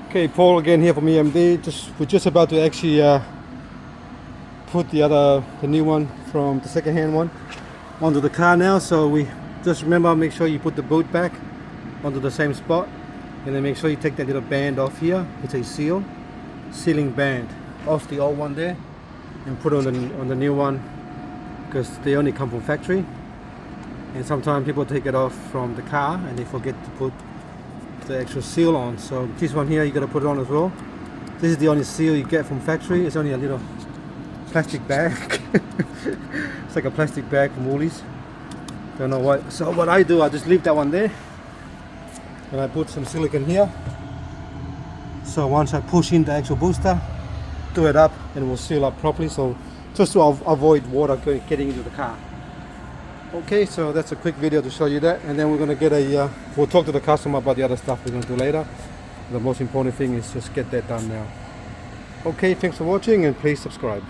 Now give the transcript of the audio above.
Okay, Paul again here from EMD. We're just about to actually put the new one from the second-hand one onto the car now. So we just remember, make sure you put the boot back onto the same spot, and then make sure you take that little band off here. It's a sealing band off the old one there, and put it on the new one, because they only come from factory. And sometimes people take it off from the car and they forget to put the actual seal on. So this one here, you got to put it on as well. This is the only seal you get from factory. It's only a little plastic bag. It's like a plastic bag from Woolies. Don't know what. So what I do, I just leave that one there, and I put some silicone here. So once I push in the actual booster, do it up, and it will seal up properly. So just to avoid water getting into the car. Okay, so that's a quick video to show you that, and then we're going to get we'll talk to the customer about the other stuff we're going to do later. The most important thing is just get that done now. Okay, thanks for watching, and please subscribe.